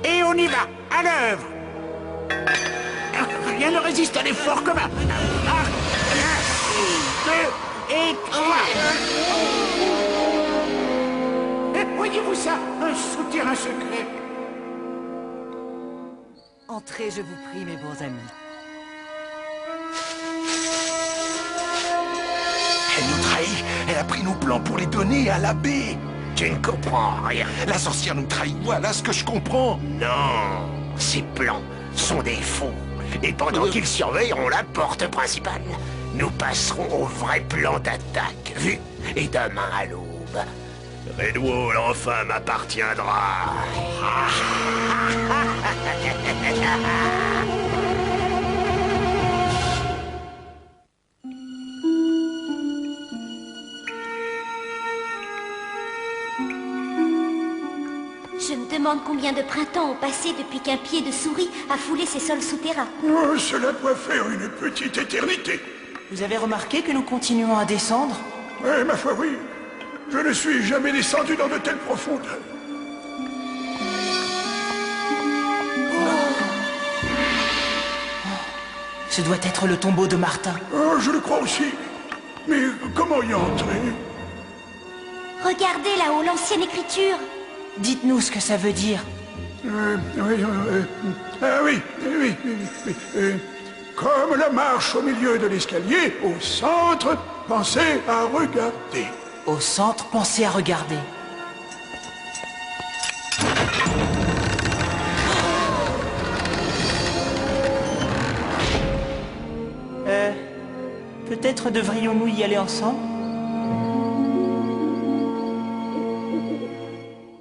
Et on y va, à l'œuvre. Rien ne résiste à l'effort commun. 1, 2 et 3. Voyez-vous ça? Un souterrain secret. Entrez, je vous prie, mes bons amis. Elle nous trahit. Elle a pris nos plans pour les donner à l'abbé. Tu ne comprends rien. La sorcière nous trahit. Voilà ce que je comprends. Non, ces plans sont des faux. Et pendant qu'ils surveilleront la porte principale, nous passerons au vrai plan d'attaque, vu. Et demain à l'aube, Redwall enfin m'appartiendra. Je me demande combien de printemps ont passé depuis qu'un pied de souris a foulé ces sols souterrains. Oh, cela doit faire une petite éternité. Vous avez remarqué que nous continuons à descendre? Oui, ma foi, oui. Je ne suis jamais descendu dans de telles profondeurs. Ce doit être le tombeau de Martin. Oh, je le crois aussi. Mais comment y entrer? Regardez là-haut l'ancienne écriture. Dites-nous ce que ça veut dire. Oui. Comme la marche au milieu de l'escalier, au centre, pensez à regarder. Au centre, pensez à regarder. Peut-être devrions-nous y aller ensemble?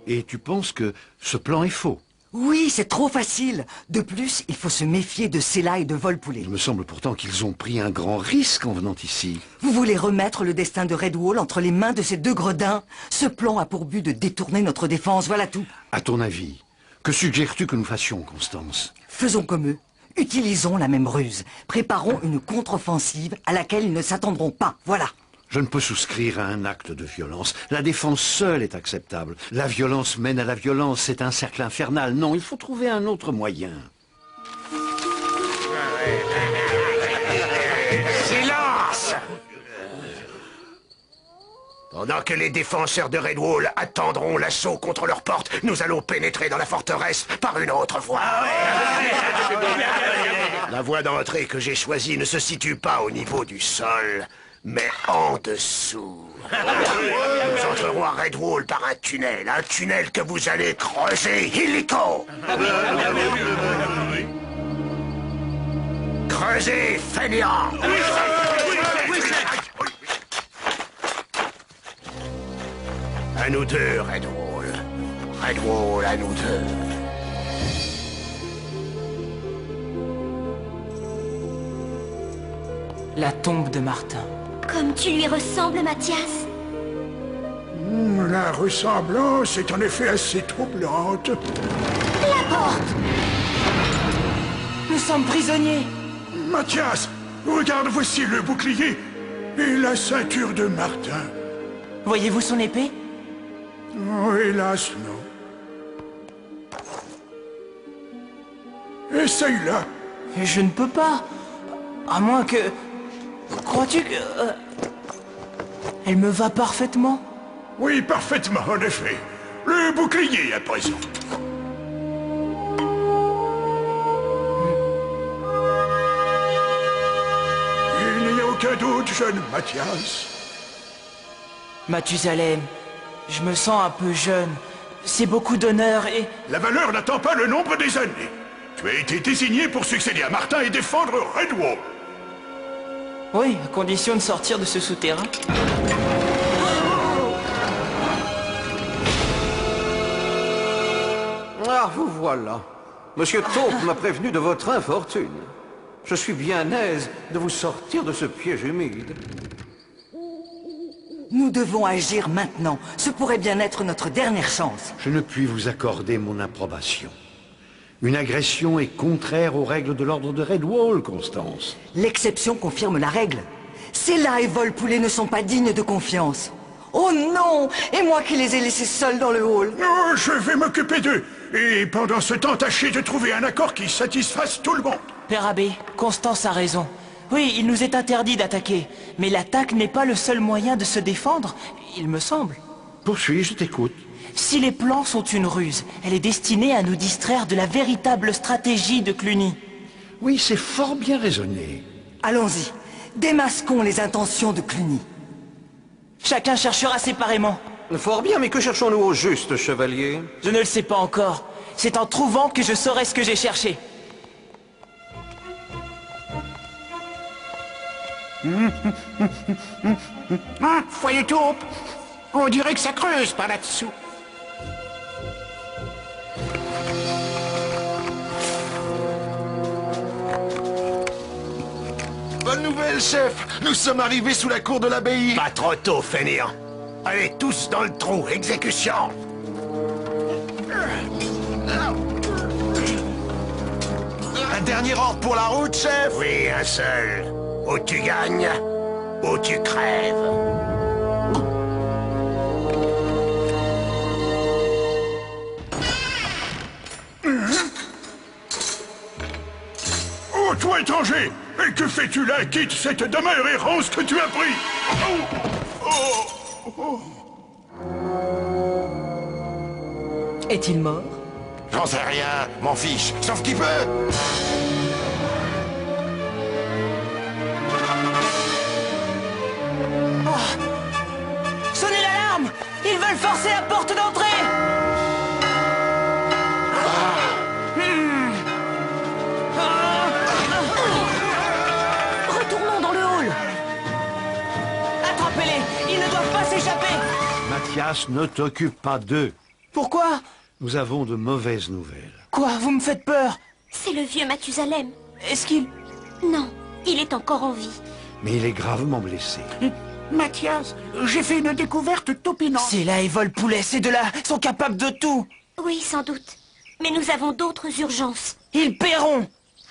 Et tu penses que ce plan est faux? Oui, c'est trop facile. De plus, il faut se méfier de Sela et de Volpoulet. Il me semble pourtant qu'ils ont pris un grand risque en venant ici. Vous voulez remettre le destin de Redwall entre les mains de ces deux gredins? Ce plan a pour but de détourner notre défense, voilà tout. À ton avis, que suggères-tu que nous fassions, Constance? Faisons comme eux. Utilisons la même ruse. Préparons une contre-offensive à laquelle ils ne s'attendront pas, voilà. Je ne peux souscrire à un acte de violence. La défense seule est acceptable. La violence mène à la violence, c'est un cercle infernal. Non, il faut trouver un autre moyen. Silence! Pendant que les défenseurs de Redwall attendront l'assaut contre leurs portes, nous allons pénétrer dans la forteresse par une autre voie. La voie d'entrée que j'ai choisie ne se situe pas au niveau du sol, mais en dessous. Nous entrerons à Redwall par un tunnel que vous allez creuser, illico. Creusez, fainéant. À nous deux, Redwall. Redwall, à nous deux. La tombe de Martin. Comme tu lui ressembles, Mathias. La ressemblance est en effet assez troublante. La porte! Nous sommes prisonniers. Mathias, regarde, voici le bouclier et la ceinture de Martin. Voyez-vous son épée? Oh, hélas, non. Essaye-la. Je ne peux pas. À moins que... Crois-tu que... Elle me va parfaitement? Oui, parfaitement, en effet. Le bouclier, à présent. Il n'y a aucun doute, jeune Mathias. Mathusalem, je me sens un peu jeune. C'est beaucoup d'honneur et... La valeur n'attend pas le nombre des années. Tu as été désigné pour succéder à Martin et défendre Redwall. Oui, à condition de sortir de ce souterrain. Ah, vous voilà. Monsieur Taupe m'a prévenu de votre infortune. Je suis bien aise de vous sortir de ce piège humide. Nous devons agir maintenant. Ce pourrait bien être notre dernière chance. Je ne puis vous accorder mon approbation. Une agression est contraire aux règles de l'ordre de Redwall, Constance. L'exception confirme la règle. Sela et Volpoulet ne sont pas dignes de confiance. Oh non! Et moi qui les ai laissés seuls dans le hall. Oh, je vais m'occuper d'eux. Et pendant ce temps, tâchez de trouver un accord qui satisfasse tout le monde. Père Abbé, Constance a raison. Oui, il nous est interdit d'attaquer. Mais l'attaque n'est pas le seul moyen de se défendre, il me semble. Poursuis, je t'écoute. Si les plans sont une ruse, elle est destinée à nous distraire de la véritable stratégie de Cluny. Oui, c'est fort bien raisonné. Allons-y. Démasquons les intentions de Cluny. Chacun cherchera séparément. Fort bien, mais que cherchons-nous au juste, chevalier? Je ne le sais pas encore. C'est en trouvant que je saurai ce que j'ai cherché. Hein, foyer taupe. On dirait que ça creuse par là-dessous. Bonne nouvelle, chef. Nous sommes arrivés sous la cour de l'abbaye. Pas trop tôt, fainéant. Allez, tous dans le trou, exécution. Un dernier ordre pour la route, chef. Oui, un seul. Ou tu gagnes, ou tu crèves. Oh, toi étranger! Et que fais-tu là? Quitte cette demeure errance que tu as pris! Est-il mort? J'en sais rien, m'en fiche. Sauf qu'il peut. Sonnez l'alarme! Ils veulent forcer la porte d'entrée! Retournons dans le hall. Attrapez-les! Ils ne doivent pas s'échapper! Mathias, ne t'occupe pas d'eux. Pourquoi? Nous avons de mauvaises nouvelles. Quoi? Vous me faites peur! C'est le vieux Mathusalem. Est-ce qu'il... Non, il est encore en vie. Mais il est gravement blessé. Mathias, j'ai fait une découverte topinante. C'est là et vol poulet, ces deux-là sont capables de tout! Oui, sans doute. Mais nous avons d'autres urgences. Ils paieront!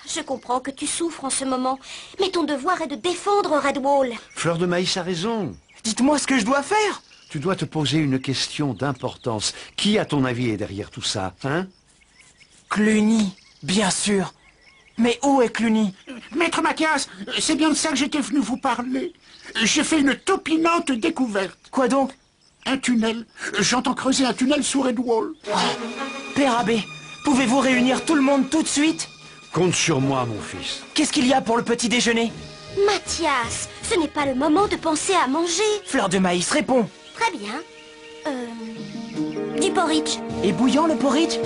Je comprends que tu souffres en ce moment, mais ton devoir est de défendre Redwall. Fleur de Maïs a raison. Dites-moi ce que je dois faire! Tu dois te poser une question d'importance. Qui, à ton avis, est derrière tout ça, hein? Cluny, bien sûr. Mais où est Cluny? Maître Mathias, c'est bien de ça que j'étais venu vous parler. J'ai fait une topinante découverte. Quoi donc? Un tunnel. J'entends creuser un tunnel sous Redwall. Père Abbé, pouvez-vous réunir tout le monde tout de suite? Compte sur moi, mon fils. Qu'est-ce qu'il y a pour le petit déjeuner? Mathias, ce n'est pas le moment de penser à manger. Fleur de Maïs, réponds. Très bien. Du porridge. Et bouillant le porridge?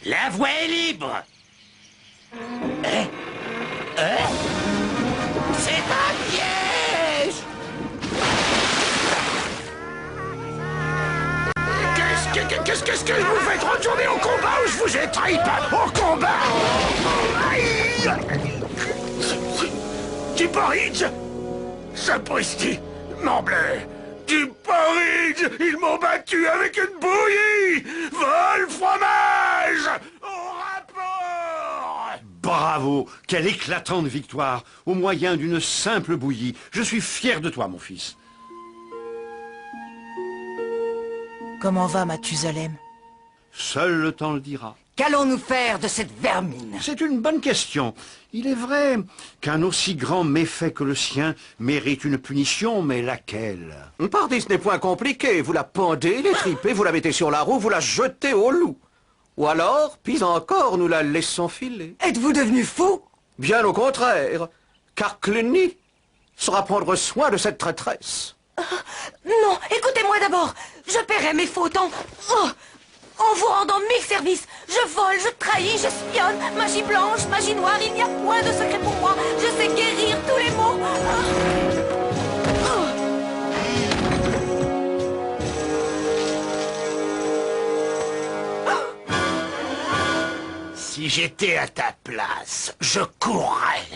La voie est libre. C'est un piège. Qu'est-ce que vous faites? Retourner au combat ou je vous ai trahi? Pas au combat. Aïe. Du porridge. Sapristi, morbleu. Du porridge. Ils m'ont battu avec une bouillie. Vol fromage. Au rapport. Bravo! Quelle éclatante victoire! Au moyen d'une simple bouillie. Je suis fier de toi, mon fils. Comment va Mathusalem? Seul le temps le dira. Qu'allons-nous faire de cette vermine? C'est une bonne question. Il est vrai qu'un aussi grand méfait que le sien mérite une punition, mais laquelle? Pardi, ce n'est point compliqué. Vous la pendez, l'étripez, vous la mettez sur la roue, vous la jetez au loup. Ou alors, pis encore, nous la laissons filer. Êtes-vous devenu fou? Bien au contraire, car Cluny saura prendre soin de cette traîtresse. Non, écoutez-moi d'abord. Je paierai mes fautes en vous rendant 1000 services. Je vole, je trahis, j'espionne. Magie blanche, magie noire, il n'y a point de secret pour moi. Je sais guérir tous les maux. Si j'étais à ta place, je courrais.